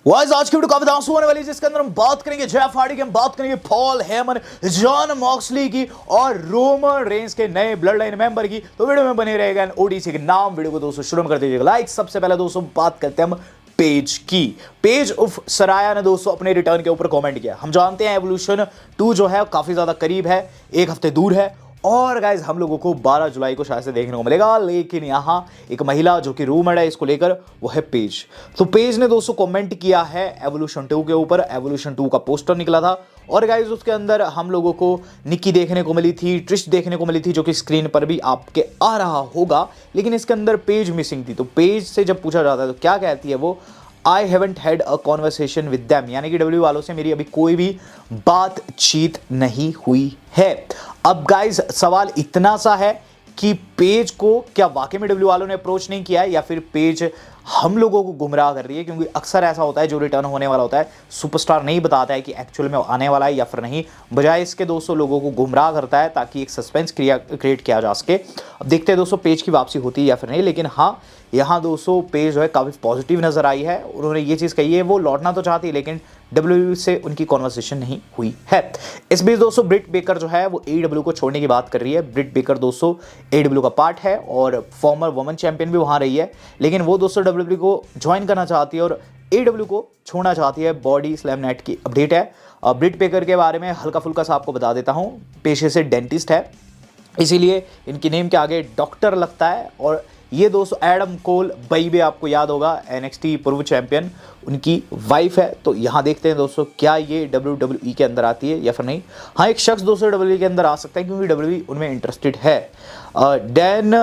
Vice आज की video काफी दांसू होने वाली है, जिसके अंदर हम बात करेंगे जेफ हार्डी की, हम बात करेंगे पॉल हेमन, जॉन मॉक्सली की और रोमन रेंस के नए ब्लड लाइन मेंबर की। तो वीडियो में बने रहेगा ओडीसी के नाम। वीडियो को दोस्तों शुरू में कर दीजिएगा लाइक। सबसे पहले दोस्तों बात करते हैं हम पेज की। पेज उफ सराया ने दोस्तों अपने रिटर्न के ऊपर कमेंट किया। हम जानते हैं एवोल्यूशन 2 जो है काफी ज्यादा करीब है, एक हफ्ते दूर है और गाइज हम लोगों को 12 जुलाई को शायद से देखने को मिलेगा। लेकिन यहाँ एक महिला जो कि रूमर्ड है इसको लेकर, वो है पेज। तो पेज ने दोस्तों कमेंट किया है एवोल्यूशन 2 के ऊपर। एवोल्यूशन 2 का पोस्टर निकला था और गाइज उसके अंदर हम लोगों को निक्की देखने को मिली थी, ट्रिश देखने को मिली थी, जो कि स्क्रीन पर भी आपके आ रहा होगा। लेकिन इसके अंदर पेज मिसिंग थी। तो पेज से जब पूछा जाता है तो क्या कहती है वो, I haven't had a conversation with them, यानी कि डब्ल्यू वालों से मेरी अभी कोई भी बातचीत नहीं हुई है। अब गाइज सवाल इतना सा है कि पेज को क्या वाकई में डब्ल्यू वालों ने अप्रोच नहीं किया है या फिर पेज हम लोगों को गुमराह कर रही है। क्योंकि अक्सर ऐसा होता है जो रिटर्न होने वाला होता है सुपरस्टार नहीं बताता है कि एक्चुअल में आने वाला है या फिर नहीं, बजाय इसके दोस्तों लोगों को गुमराह करता है ताकि एक सस्पेंस क्रिएट किया जा सके। अब देखते हैं दोस्तों पेज की वापसी होती है या फिर नहीं। लेकिन हाँ, यहाँ दोस्तों पेज जो है काफ़ी पॉजिटिव नजर आई है। उन्होंने ये चीज़ कही है वो लौटना तो चाहती है लेकिन डब्ल्यू से उनकी कॉन्वर्सेशन नहीं हुई है। इस बीच दोस्तों ब्रिट बेकर जो है वो AEW को छोड़ने की बात कर रही है। ब्रिट बेकर दोस्तों AEW का पार्ट है और फॉर्मर वुमेन चैंपियन भी वहाँ रही है। लेकिन वो दोस्तों WWE को ज्वाइन करना चाहती है और AEW को छोड़ना चाहती है। बॉडी स्लैम नेट की अपडेट है। ब्रिट बेकर के बारे में हल्का फुल्का सा आपको बता देता हूँ। पेशे से डेंटिस्ट है, इसीलिए इनकी नेम के आगे डॉक्टर लगता है। और ये दोस्तों एडम कोल बैबे, आपको याद होगा NXT पूर्व चैंपियन, उनकी वाइफ है। तो यहाँ देखते हैं दोस्तों क्या ये WWE के अंदर आती है या फिर नहीं। हाँ, एक शख्स दोस्तों WWE के अंदर आ सकता है क्योंकि WWE उनमें इंटरेस्टेड है। डैन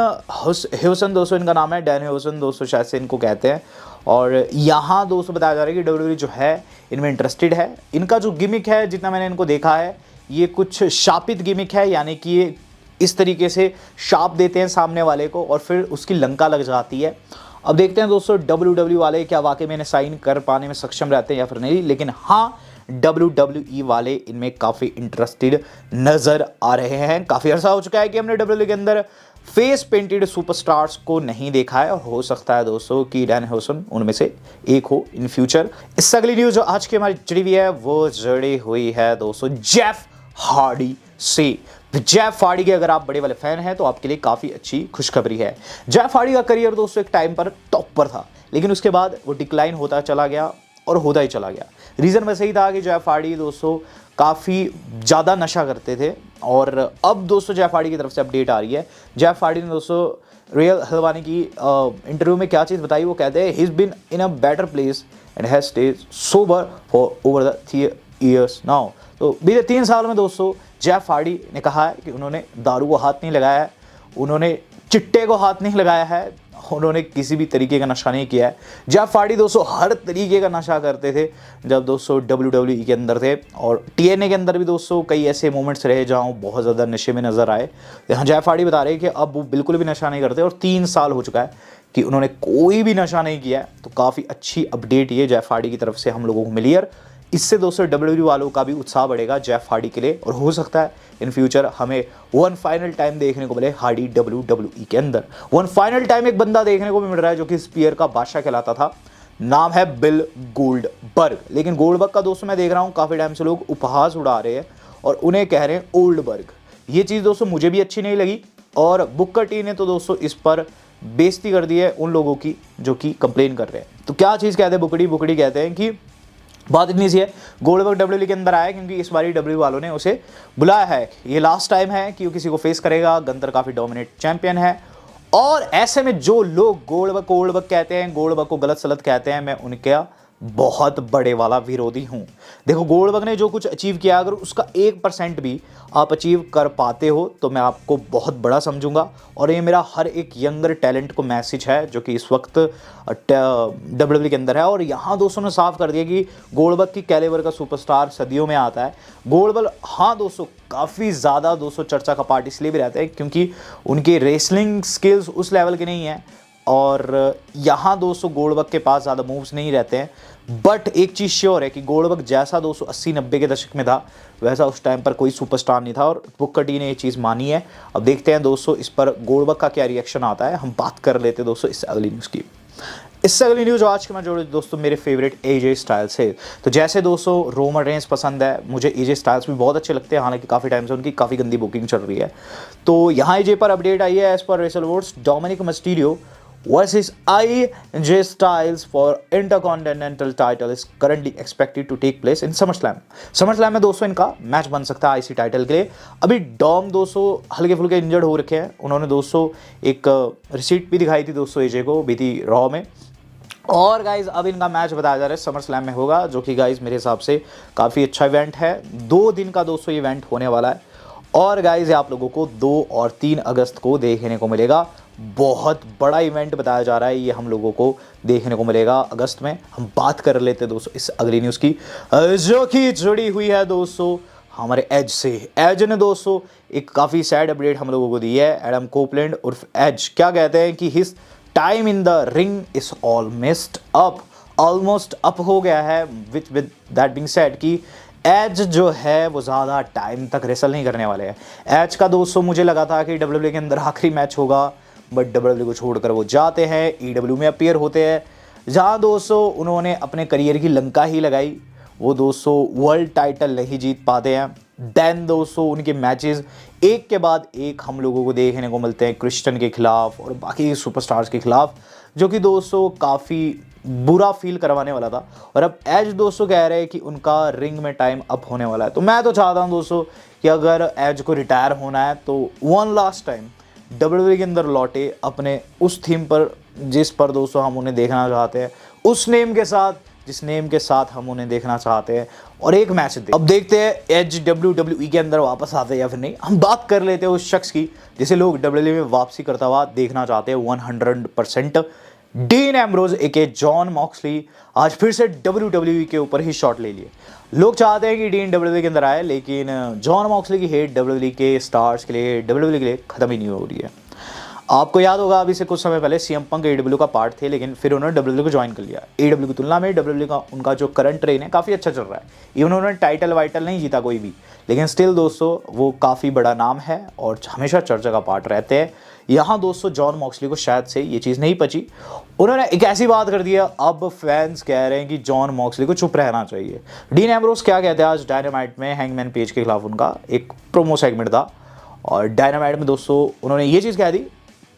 ह्यूसन दोस्तों इनका नाम है। डैन ह्यूसन दोस्तों शायद से इनको कहते हैं। और यहाँ दोस्तों बताया जा रहा है कि WWE जो है इनमें इंटरेस्टेड है। इनका जो गिमिक है, जितना मैंने इनको देखा है, ये कुछ शापित गिमिक है, यानी कि ये इस तरीके से शाप देते हैं सामने वाले को और फिर उसकी लंका लग जाती है। अब देखते हैं दोस्तों WWE वाले क्या वाकई में इन्हें साइन कर पाने में सक्षम रहते हैं या फिर नहीं। लेकिन हाँ, WWE वाले इनमें काफ़ी इंटरेस्टेड नज़र आ रहे हैं। काफ़ी अर्सा हो चुका है कि हमने WWE के अंदर फेस पेंटेड सुपरस्टार्स को नहीं देखा है और हो सकता है दोस्तों कि डैन ह्यूसन उनमें से एक हो इन फ्यूचर। इससे अगली न्यूज़ जो आज की हमारी जुड़ी हुई है वो जुड़ी हुई है दोस्तों जेफ हार्डी से। जेफ हार्डी के अगर आप बड़े वाले फैन हैं तो आपके लिए काफ़ी अच्छी खुशखबरी है। जेफ हार्डी का करियर दोस्तों एक टाइम पर टॉप पर था, लेकिन उसके बाद वो डिक्लाइन होता चला गया और होता ही चला गया। रीज़न वैसे ही था कि जेफ हार्डी दोस्तों काफ़ी ज़्यादा नशा करते थे। और अब दोस्तों जेफ हार्डी की तरफ से अपडेट आ रही है। जेफ हार्डी ने दोस्तों रियल हल्वानी की इंटरव्यू में क्या चीज़ बताई, वो कहते हैं he is been in a better place and has stayed sober for over the 3 years now. तो बीते 3 साल में दोस्तों जेफ हार्डी ने कहा है कि उन्होंने दारू को हाथ नहीं लगाया है, उन्होंने चिट्टे को हाथ नहीं लगाया है, उन्होंने किसी भी तरीके का नशा नहीं किया है। जेफ हार्डी दोस्तों हर तरीके का नशा करते थे जब दोस्तों WWE के अंदर थे। और TNA के अंदर भी दोस्तों कई ऐसे मोमेंट्स रहे जहाँ वो बहुत ज़्यादा नशे में नजर आए। यहाँ जेफ हार्डी बता रहे हैं कि अब वो बिल्कुल भी नशा नहीं करते और 3 साल हो चुका है कि उन्होंने कोई भी नशा नहीं किया है। तो काफ़ी अच्छी अपडेट ये जेफ हार्डी की तरफ से हम लोगों को मिली है। इससे दोस्तों WWE वालों का भी उत्साह बढ़ेगा जेफ हार्डी के लिए और हो सकता है इन फ्यूचर हमें वन फाइनल टाइम देखने को मिले हार्डी WWE के अंदर। वन फाइनल टाइम एक बंदा देखने को भी मिल रहा है जो कि स्पीयर का बादशाह कहलाता था, नाम है बिल गोल्डबर्ग। लेकिन गोल्डबर्ग का दोस्तों मैं देख रहा हूँ काफ़ी टाइम से लोग उपहास उड़ा रहे हैं और उन्हें कह रहे हैं ओल्डबर्ग। ये चीज़ दोस्तों मुझे भी अच्छी नहीं लगी और बुकर टी ने तो दोस्तों इस पर बेइज्जती कर दी है उन लोगों की जो कि कंप्लेन कर रहे हैं। तो क्या चीज़ कहते हैं बुकड़ी कहते हैं कि बात इतनी सी है, गोल्डबर्ग WWE के अंदर आया क्योंकि इस बारी WWE वालों ने उसे बुलाया है। ये लास्ट टाइम है कि वो किसी को फेस करेगा। गंतर काफ़ी डोमिनेट चैंपियन है और ऐसे में जो लोग गोल्डबर्ग कहते हैं, गोल्डबर्ग को गलत सलत कहते हैं, मैं उनका बहुत बड़े वाला विरोधी हूँ। देखो गोल्डबर्ग ने जो कुछ अचीव किया, अगर उसका 1% भी आप अचीव कर पाते हो तो मैं आपको बहुत बड़ा समझूंगा। और ये मेरा हर एक यंगर टैलेंट को मैसेज है जो कि इस वक्त WWE के अंदर है। और यहाँ दोस्तों ने साफ कर दिया कि गोल्डबर्ग की कैलिबर का सुपरस्टार सदियों में आता है। गोल्डबर्ग हाँ दोस्तों काफ़ी ज़्यादा दोस्तों चर्चा का पार्ट इसलिए भी रहता है क्योंकि उनकी रेसलिंग स्किल्स उस लेवल के नहीं है और यहाँ दोस्तों गोल्डबर्ग के पास ज़्यादा मूव्स नहीं रहते हैं। बट एक चीज़ श्योर है कि गोल्डबर्ग जैसा दोस्तों 80-90 के दशक में था वैसा उस टाइम पर कोई सुपरस्टार नहीं था और बुकर टी ने ये चीज़ मानी है। अब देखते हैं दोस्तों इस पर गोल्डबर्ग का क्या रिएक्शन आता है। हम बात कर लेते हैं दोस्तों इससे अगली न्यूज़ की। इससे अगली न्यूज आज के मैं जोड़े दोस्तों मेरे फेवरेट एजे स्टाइल्स है। तो जैसे दोस्तों रोमन रेंस पसंद है, मुझे एजे स्टाइल्स भी बहुत अच्छे लगते हैं, हालांकि काफ़ी टाइम से उनकी काफ़ी गंदी बुकिंग चल रही है। तो यहाँ एजे पर अपडेट आई है, एज पर रेसलवर्स Dominik Mysterio versus AJ Styles for Intercontinental title is currently expected to take place in SummerSlam। SummerSlam में दोस्तों इनका मैच बन सकता है आईसी टाइटल के लिए। अभी डॉम दोस्तों हल्के फुल्के इंजर्ड हो रखे हैं, उन्होंने दोस्तों एक रिसीट भी दिखाई थी दोस्तों एजे को बीती रॉ में। और गाइज अब इनका मैच बताया जा रहा है समर स्लैम में होगा, जो कि गाइज मेरे हिसाब से काफ़ी अच्छा इवेंट है। 2 दिन का दोस्तों इवेंट होने वाला है और गाइज आप लोगों को 2 और 3 अगस्त को देखने को मिलेगा। बहुत बड़ा इवेंट बताया जा रहा है, ये हम लोगों को देखने को मिलेगा अगस्त में। हम बात कर लेते हैं दोस्तों इस अगली न्यूज़ की, जो कि जुड़ी हुई है दोस्तों हमारे एज से। एज ने दोस्तों एक काफ़ी सैड अपडेट हम लोगों को दी है। एडम कोपलैंड उर्फ एज क्या कहते हैं कि his time in the ring is almost up हो गया है। विद दैट बीइंग सेड कि एज जो है वो ज़्यादा टाइम तक रेसल नहीं करने वाले हैं। एज का दोस्तों मुझे लगा था कि डब्ल्यूडब्ल्यू के अंदर आखिरी मैच होगा, बट डब्ल्यूडब्ल्यू को छोड़कर वो जाते हैं, ईडब्ल्यू में अपीयर होते हैं, जहाँ दोस्तों उन्होंने अपने करियर की लंका ही लगाई। वो दोस्तों वर्ल्ड टाइटल नहीं जीत पाते हैं। देन दोस्तों उनके मैचेस एक के बाद एक हम लोगों को देखने को मिलते हैं क्रिस्टन के खिलाफ और बाकी सुपरस्टार्स के खिलाफ, जो कि दोस्तों काफ़ी बुरा फील करवाने वाला था। और अब एज दोस्तों कह रहे हैं कि उनका रिंग में टाइम अप होने वाला है। तो मैं तो चाहता हूं दोस्तों कि अगर एज को रिटायर होना है तो वन लास्ट टाइम डब्ल्यूडब्ल्यू के अंदर लौटे, अपने उस थीम पर जिस पर दोस्तों हम उन्हें देखना चाहते हैं, उस नेम के साथ जिस नेम के साथ हम उन्हें देखना चाहते हैं, और एक मैच दे। अब देखते हैं एज डब्ल्यूडब्ल्यूई के अंदर वापस आते हैं या फिर नहीं। हम बात कर लेते हैं उस शख्स की जिसे लोग डब्ल्यूडब्ल्यू में वापसी करता हुआ देखना चाहते हैं 100%। डीन एम्ब्रोज एके जॉन मॉक्सली आज फिर से डब्ल्यूडब्ल्यूई के ऊपर ही शॉट ले लिए। लोग चाहते हैं कि डीन डब्ल्यूडब्ल्यू के अंदर आए, लेकिन जॉन मॉक्सली की हेट डब्ल्यूडब्ल्यू के स्टार्स के लिए, डब्ल्यूडब्ल्यू के लिए खत्म ही नहीं हो रही है। आपको याद होगा अभी से कुछ समय पहले सीएम पंक एडब्ल्यू का पार्ट थे, लेकिन फिर उन्होंने डब्ल्यूडब्ल्यू को ज्वाइन कर लिया। एडब्ल्यू की तुलना में डब्ल्यूडब्ल्यू का उनका जो करंट ट्रेन है काफ़ी अच्छा चल रहा है। इवन उन्होंने टाइटल वाइटल नहीं जीता कोई भी, लेकिन स्टिल दोस्तों वो काफ़ी बड़ा नाम है और हमेशा चर्चा का पार्ट रहते हैं। यहाँ दोस्तों जॉन मॉक्सली को शायद से ये चीज़ नहीं पची, उन्होंने एक ऐसी बात कर दिया, अब फैंस कह रहे हैं कि जॉन मॉक्सली को चुप रहना चाहिए। डीन एम्ब्रोज क्या कहते हैं, आज डायनामाइट में हैंगमैन पेज के खिलाफ उनका एक प्रोमो सेगमेंट था और डायनामाइट में दोस्तों उन्होंने ये चीज़ कह दी,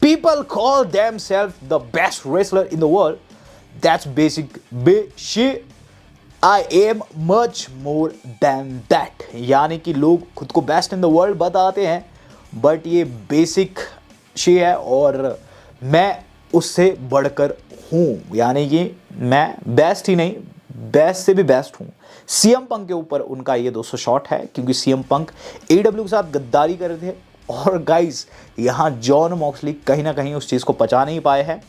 people call themselves the best wrestler in the world, that's basic shit, I am much more than that। यानी कि लोग खुद को बेस्ट इन द वर्ल्ड बताते हैं, बट ये बेसिक शे है और मैं उससे बढ़कर हूँ। यानी कि मैं बेस्ट ही नहीं, बेस्ट से भी बेस्ट हूँ। सीएम पंक के ऊपर उनका ये 200 शॉट है, क्योंकि सीएम पंक एडब्ल्यू के साथ गद्दारी कर रहे थे और गाइस यहाँ जॉन मॉक्सली कहीं ना कहीं उस चीज़ को पचा नहीं पाए हैं।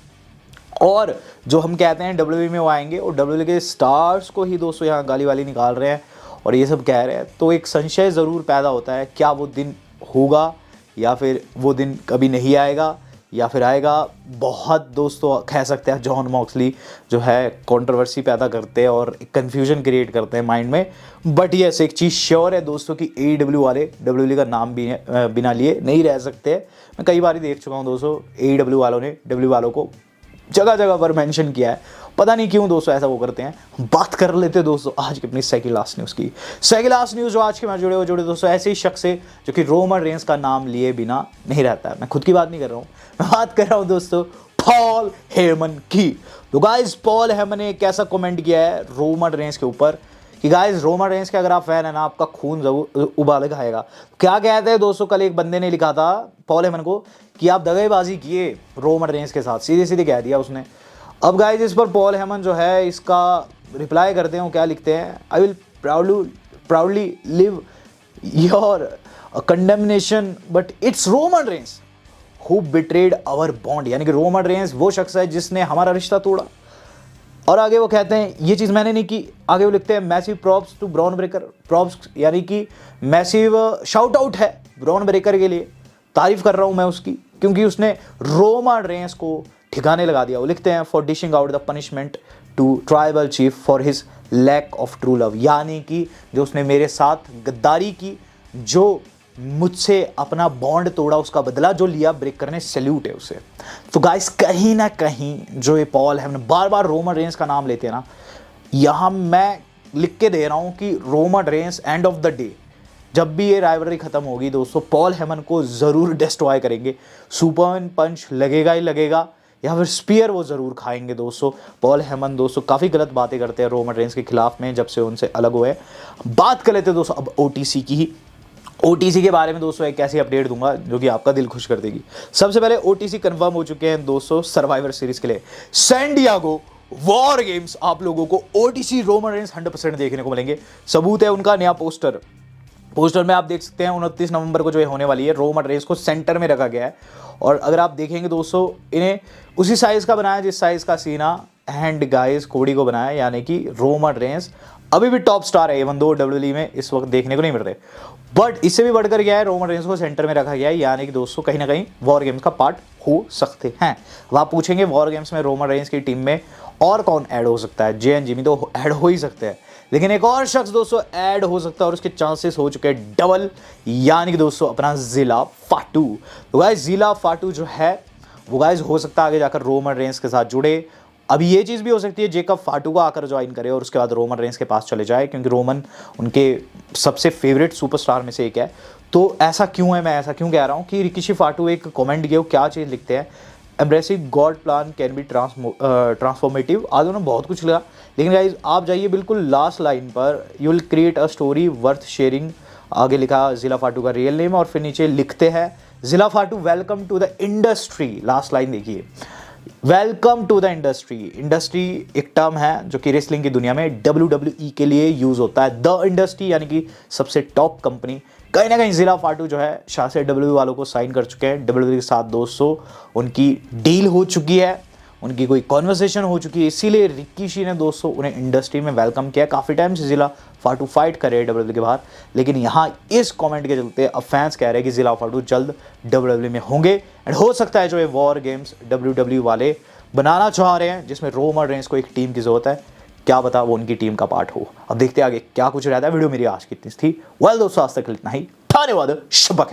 और जो हम कहते हैं डब्ल्यूडब्ल्यू में वो आएंगे और डब्ल्यूडब्ल्यू के स्टार्स को ही दोस्तों यहाँ गाली वाली निकाल रहे हैं और ये सब कह रहे हैं, तो एक संशय ज़रूर पैदा होता है, क्या वो दिन होगा या फिर वो दिन कभी नहीं आएगा या फिर आएगा। बहुत दोस्तों कह सकते हैं जॉन मॉक्सली जो है कंट्रोवर्सी पैदा करते हैं और कन्फ्यूजन क्रिएट करते हैं माइंड में, बट यस एक चीज़ श्योर है दोस्तों कि AEW वाले डब्ल्यूडब्ल्यू का नाम भी बिना लिए नहीं रह सकते। मैं कई बार देख चुका हूँ दोस्तों, AEW वालों ने डब्ल्यू वालों को जगह जगह पर मेंशन किया है, पता नहीं क्यों दोस्तों ऐसा वो करते हैं। बात कर लेते हैं दोस्तों आज की अपनी सेकंड लास्ट न्यूज़ की। सेकंड लास्ट न्यूज़ जो आज के मैच जुड़े दोस्तों ऐसे ही शख्स से जो कि रोमन रेंस का नाम लिए बिना नहीं रहता है। मैं खुद की बात नहीं कर रहा हूँ, मैं बात कर रहा हूँ दोस्तों पॉल हेमन की। तो गाइस पॉल हेमन ने एक ऐसा कमेंट किया है रोमन रेंस के ऊपर कि गाइस रोमन रेंस के अगर आप फैन है ना, आपका खून जरूर उबाल खाएगा। क्या कहते हैं दोस्तों, कल एक बंदे ने लिखा था पॉल हेमन को कि आप दगाबाजी किए रोमन रेंस के साथ, सीधे सीधे कह दिया उसने। अब गाइस इस पर पॉल हेमन जो है इसका रिप्लाई करते हैं, वो क्या लिखते हैं, I will proudly live your condemnation but it's Roman Reigns who betrayed our bond. यानी कि रोमन रेंस वो शख्स है जिसने हमारा रिश्ता तोड़ा। और आगे वो कहते हैं ये चीज़ मैंने नहीं की। आगे वो लिखते हैं massive props to Bron Breakker, props यानी कि मैसिव शाउट आउट है ब्रॉन ब्रेकर के लिए, तारीफ कर रहा हूँ मैं उसकी, क्योंकि उसने रोमन रेंस को ठिकाने लगा दिया। वो लिखते हैं for dishing out the punishment to tribal chief for his lack of true love. यानी कि जो उसने मेरे साथ गद्दारी की, जो मुझसे अपना बॉन्ड तोड़ा, उसका बदला जो लिया ब्रेकर ने, सैल्यूट है उसे। तो गाइस कहीं ना कहीं जो ये पॉल हेमन बार बार रोमन रेंस का नाम लेते हैं ना, यहाँ मैं लिख के दे रहा हूँ कि Roman Reigns end of the day जब भी ये राइवलरी खत्म होगी दोस्तों, पॉल हेमन को ज़रूर डिस्ट्रॉय करेंगे। सुपरमैन पंच लगेगा ही लगेगा, या फिर स्पीयर वो ज़रूर खाएंगे दोस्तों। पॉल हेमन दोस्तों काफ़ी गलत बातें करते हैं रोमन रेंस के खिलाफ में जब से उनसे अलग हुए। बात कर लेते हैं दोस्तों अब ओटीसी की ही। ओटीसी के बारे में दोस्तों एक ऐसी अपडेट दूंगा जो कि आपका दिल खुश कर देगी। सबसे पहले ओटीसी कंफर्म हो चुके हैं दोस्तों सर्वाइवर सीरीज के लिए। सैन डिएगो वॉर गेम्स आप लोगों को ओटीसी रोमन रेंस 100% देखने को मिलेंगे। सबूत है उनका नया पोस्टर में आप देख सकते हैं 29 नवंबर को जो होने वाली है, रोमन रेंस को सेंटर में रखा गया है। और अगर आप देखेंगे दोस्तों, इन्हें उसी साइज का बनाया जिस साइज का सीना एंड गाइस कोडी को बनाया, यानी कि रोमन रेंस अभी भी टॉप स्टार है, इवन दो डब्ल्यूडब्ल्यूई में इस वक्त देखने को नहीं मिल रहे। बट इससे भी बढ़कर गया है, रोमन रेंस को सेंटर में रखा गया है, यानी कि दोस्तों कहीं ना कहीं वॉर गेम्स का पार्ट हो सकते हैं। अब आप पूछेंगे वॉर गेम्स में रोमन रेंस की टीम में और कौन ऐड हो सकता है? जे एंड जिमी तो ऐड हो ही सकते हैं, लेकिन एक और शख्स दोस्तों ऐड हो सकता है और उसके चांसेस हो चुके हैं डबल, यानी कि दोस्तों अपना जिला फाटू। तो गाइस जिला फाटू जो है वो गाइस हो सकता है आगे जाकर रोमन रेंस के साथ जुड़े। अब ये चीज़ भी हो सकती है जेकब फाटू का आकर ज्वाइन करे और उसके बाद रोमन रेंस के पास चले जाए, क्योंकि रोमन उनके सबसे फेवरेट सुपरस्टार में से एक है। तो ऐसा क्यों है, मैं ऐसा क्यों कह रहा हूँ कि रिकिशी फाटू एक कमेंट किया, क्या चीज़ लिखते हैं, embracing God plan can be transformative. आज उन्होंने बहुत कुछ लिखा, लेकिन गाइस आप जाइए बिल्कुल लास्ट लाइन पर, you will create a story worth sharing. आगे लिखा जिला फाटू का रियल नेम और फिर नीचे लिखते हैं जिला फाटू welcome to the industry. Last line देखिए, welcome to the industry. Industry एक टर्म है जो कि रेसलिंग की दुनिया में WWE के लिए यूज होता है। द इंडस्ट्री यानी कि सबसे टॉप कंपनी। कहीं ना कहीं जिला फाटू जो है शाह से WWE वालों को साइन कर चुके हैं। WWE के साथ दोस्तों उनकी डील हो चुकी है, उनकी कोई कॉन्वर्सेशन हो चुकी है, इसीलिए रिकीशी ने दोस्तों उन्हें इंडस्ट्री में वेलकम किया। काफ़ी टाइम से जिला फाटू फाइट कर रहे हैं WWE के बाहर, लेकिन यहाँ इस कमेंट के चलते अब फैंस कह रहे हैं कि जिला फाटू जल्द WWE में होंगे। एंड हो सकता है जो ये वॉर गेम्स WWE वाले बनाना चाह रहे हैं जिसमें रोमन रेंस को एक टीम की जरूरत है, क्या पता वो उनकी टीम का पार्ट हो। अब देखते हैं आगे क्या कुछ रहता है। वीडियो मेरी आज की इतनी थी। वेल दोस्तों आज तक इतना ही, धन्यवाद, शब्बा खैर।